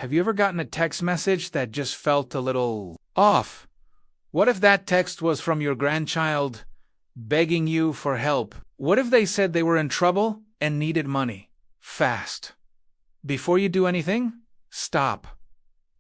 Have you ever gotten a text message that just felt a little off? What if that text was from your grandchild begging you for help? What if they said they were in trouble and needed money? Fast. Before you do anything, stop.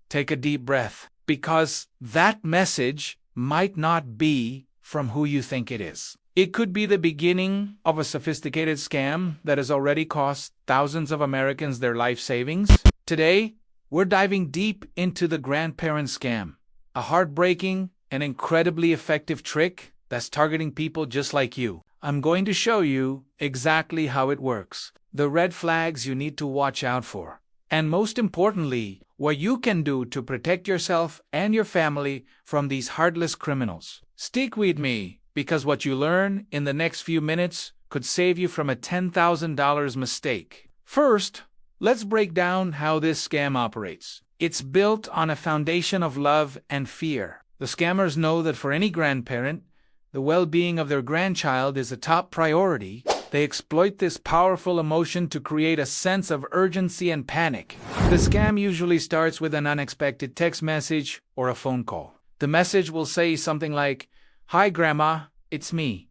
Take a deep breath, because that message might not be from who you think it is. It could be the beginning of a sophisticated scam that has already cost thousands of Americans their life savings. Today, we're diving deep into the grandparent scam, a heartbreaking and incredibly effective trick that's targeting people just like you. I'm going to show you exactly how it works, the red flags you need to watch out for, and most importantly, what you can do to protect yourself and your family from these heartless criminals. Stick with me, because what you learn in the next few minutes could save you from a $10,000 mistake. First, let's break down how this scam operates. It's built on a foundation of love and fear. The scammers know that for any grandparent, the well-being of their grandchild is a top priority. They exploit this powerful emotion to create a sense of urgency and panic. The scam usually starts with an unexpected text message or a phone call. The message will say something like, "Hi, Grandma, it's me.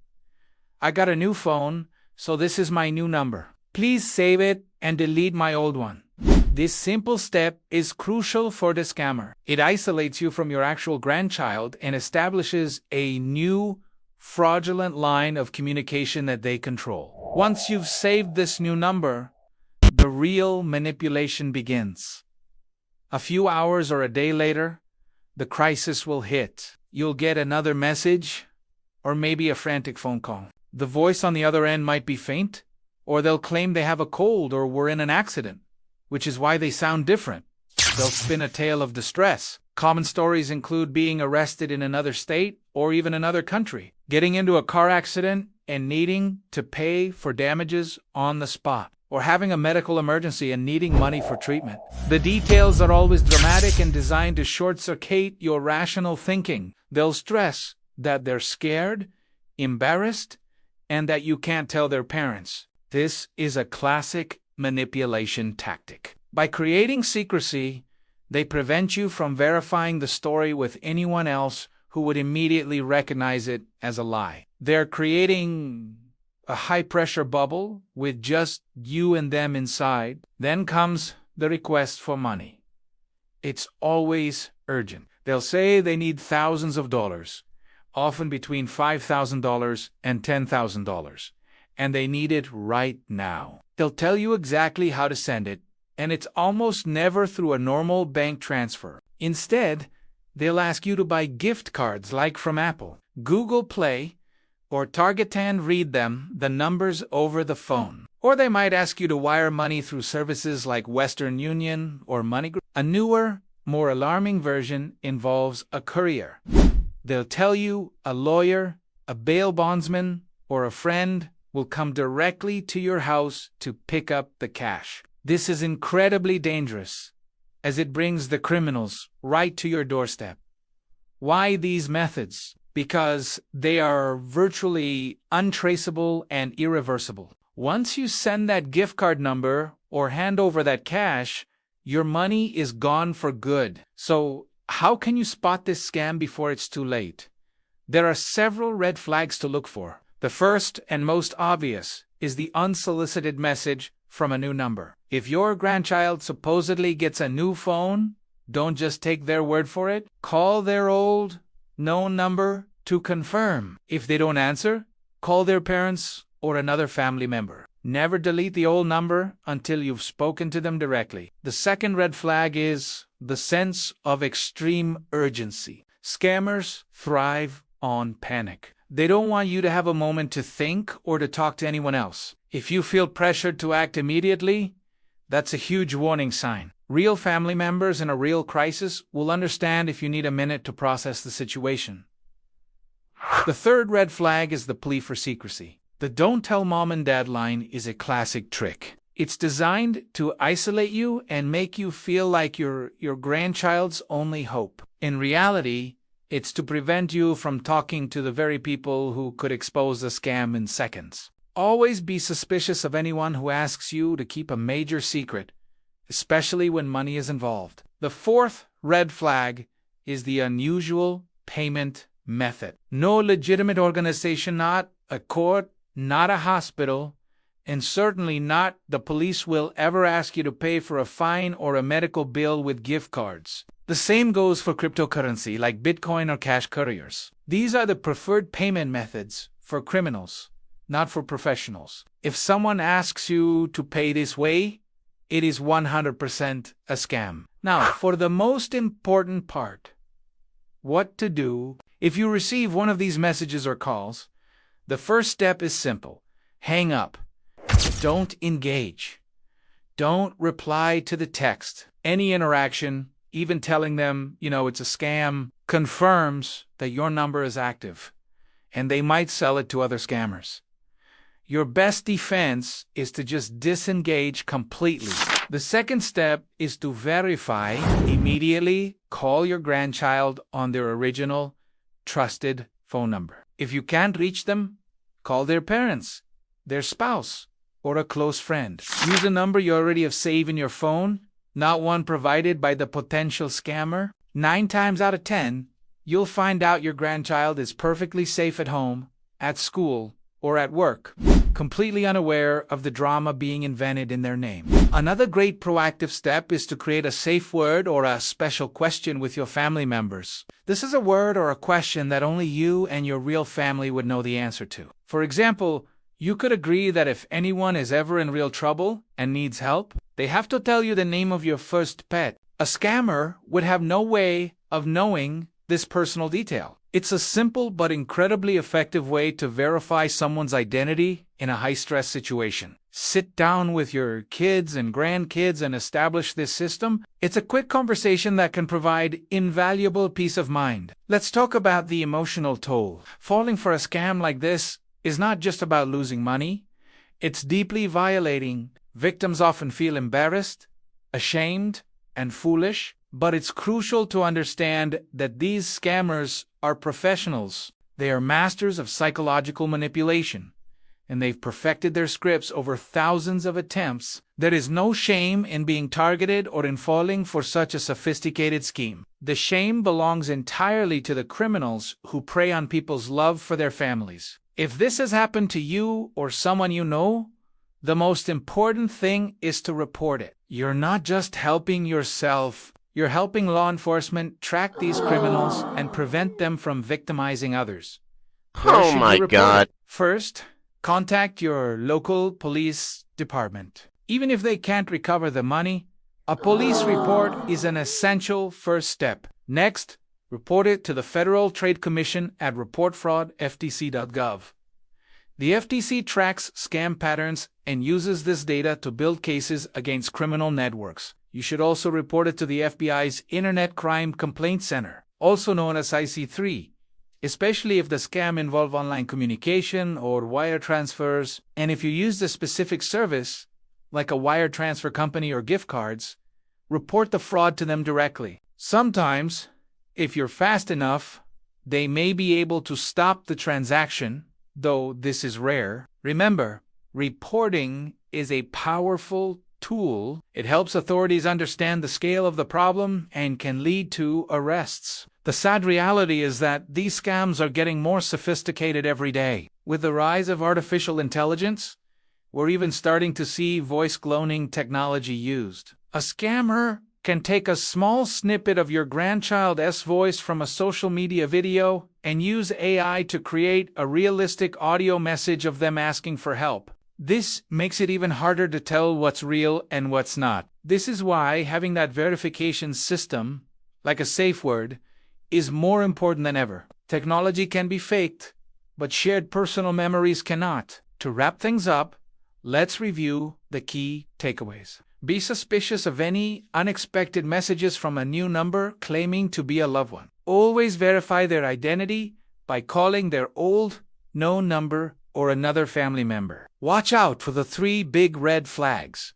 I got a new phone, so this is my new number. Please save it and delete my old one." This simple step is crucial for the scammer. It isolates you from your actual grandchild and establishes a new, fraudulent line of communication that they control. Once you've saved this new number, the real manipulation begins. A few hours or a day later, the crisis will hit. You'll get another message, or maybe a frantic phone call. The voice on the other end might be faint, or they'll claim they have a cold or were in an accident, which is why they sound different. They'll spin a tale of distress. Common stories include being arrested in another state or even another country, getting into a car accident and needing to pay for damages on the spot, or having a medical emergency and needing money for treatment. The details are always dramatic and designed to short-circuit your rational thinking. They'll stress that they're scared, embarrassed, and that you can't tell their parents. This is a classic manipulation tactic. By creating secrecy, they prevent you from verifying the story with anyone else who would immediately recognize it as a lie. They're creating a high-pressure bubble with just you and them inside. Then comes the request for money. It's always urgent. They'll say they need thousands of dollars, often between $5,000 and $10,000, and they need it right now. They'll tell you exactly how to send it, and it's almost never through a normal bank transfer. Instead, they'll ask you to buy gift cards like from Apple, Google Play, or Target and read them the numbers over the phone. Or they might ask you to wire money through services like Western Union or MoneyGram. A newer, more alarming version involves a courier. They'll tell you a lawyer, a bail bondsman, or a friend will come directly to your house to pick up the cash. This is incredibly dangerous, as it brings the criminals right to your doorstep. Why these methods? Because they are virtually untraceable and irreversible. Once you send that gift card number or hand over that cash, your money is gone for good. So, how can you spot this scam before it's too late? There are several red flags to look for. The first and most obvious is the unsolicited message from a new number. If your grandchild supposedly gets a new phone, don't just take their word for it. Call their old, known number to confirm. If they don't answer, call their parents or another family member. Never delete the old number until you've spoken to them directly. The second red flag is the sense of extreme urgency. Scammers thrive on panic. They don't want you to have a moment to think or to talk to anyone else. If you feel pressured to act immediately, that's a huge warning sign. Real family members in a real crisis will understand if you need a minute to process the situation. The third red flag is the plea for secrecy. The "don't tell mom and dad" line is a classic trick. It's designed to isolate you and make you feel like you're your grandchild's only hope. In reality, it's to prevent you from talking to the very people who could expose the scam in seconds. Always be suspicious of anyone who asks you to keep a major secret, especially when money is involved. The fourth red flag is the unusual payment method. No legitimate organization, not a court, not a hospital, and certainly not the police will ever ask you to pay for a fine or a medical bill with gift cards. The same goes for cryptocurrency like Bitcoin or cash couriers. These are the preferred payment methods for criminals, not for professionals. If someone asks you to pay this way, it is 100% a scam. Now, for the most important part, what to do if you receive one of these messages or calls. The first step is simple. Hang up. Don't engage. Don't reply to the text. Any interaction, even telling them, it's a scam, confirms that your number is active, and they might sell it to other scammers. Your best defense is to just disengage completely. The second step is to verify. Immediately call your grandchild on their original, trusted phone number. If you can't reach them, call their parents, their spouse, or a close friend. Use a number you already have saved in your phone, not one provided by the potential scammer. 9 times out of 10, you'll find out your grandchild is perfectly safe at home, at school, or at work, completely unaware of the drama being invented in their name. Another great proactive step is to create a safe word or a special question with your family members. This is a word or a question that only you and your real family would know the answer to. For example, you could agree that if anyone is ever in real trouble and needs help, they have to tell you the name of your first pet. A scammer would have no way of knowing this personal detail. It's a simple but incredibly effective way to verify someone's identity in a high-stress situation. Sit down with your kids and grandkids and establish this system. It's a quick conversation that can provide invaluable peace of mind. Let's talk about the emotional toll. Falling for a scam like this is not just about losing money. It's deeply violating. Victims often feel embarrassed, ashamed, and foolish. But it's crucial to understand that these scammers are professionals. They are masters of psychological manipulation, and they've perfected their scripts over thousands of attempts. There is no shame in being targeted or in falling for such a sophisticated scheme. The shame belongs entirely to the criminals who prey on people's love for their families. If this has happened to you or someone you know, the most important thing is to report it. You're not just helping yourself. You're helping law enforcement track these criminals and prevent them from victimizing others. Oh my God. First, contact your local police department. Even if they can't recover the money, a police report is an essential first step. Next, report it to the Federal Trade Commission at reportfraudftc.gov. The FTC tracks scam patterns and uses this data to build cases against criminal networks. You should also report it to the FBI's Internet Crime Complaint Center, also known as IC3, especially if the scam involves online communication or wire transfers. And if you use a specific service, like a wire transfer company or gift cards, report the fraud to them directly. Sometimes, if you're fast enough, they may be able to stop the transaction, though this is rare. Remember, reporting is a powerful tool. It helps authorities understand the scale of the problem and can lead to arrests. The sad reality is that these scams are getting more sophisticated every day. With the rise of artificial intelligence, we're even starting to see voice cloning technology used. A scammer can take a small snippet of your grandchild's voice from a social media video and use AI to create a realistic audio message of them asking for help. This makes it even harder to tell what's real and what's not. This is why having that verification system, like a safe word, is more important than ever. Technology can be faked, but shared personal memories cannot. To wrap things up, let's review the key takeaways. Be suspicious of any unexpected messages from a new number claiming to be a loved one. Always verify their identity by calling their old, known number or another family member. Watch out for the 3 big red flags: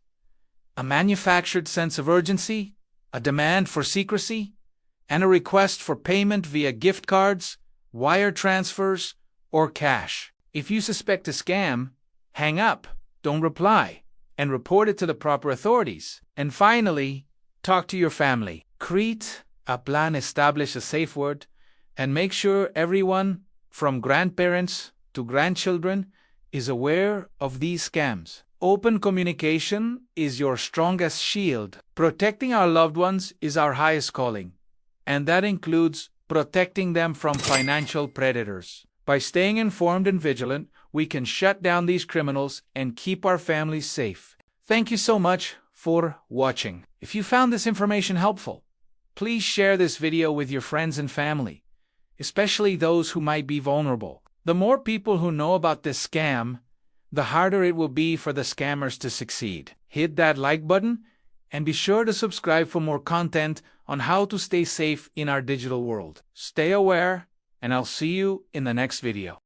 a manufactured sense of urgency, a demand for secrecy, and a request for payment via gift cards, wire transfers, or cash. If you suspect a scam, hang up, don't reply, and report it to the proper authorities. And finally, talk to your family. Create a plan, establish a safe word, and make sure everyone, from grandparents to grandchildren, is aware of these scams. Open communication is your strongest shield. Protecting our loved ones is our highest calling, and that includes protecting them from financial predators. By staying informed and vigilant, we can shut down these criminals and keep our families safe. Thank you so much for watching. If you found this information helpful, please share this video with your friends and family, especially those who might be vulnerable. The more people who know about this scam, the harder it will be for the scammers to succeed. Hit that like button and be sure to subscribe for more content on how to stay safe in our digital world. Stay aware, and I'll see you in the next video.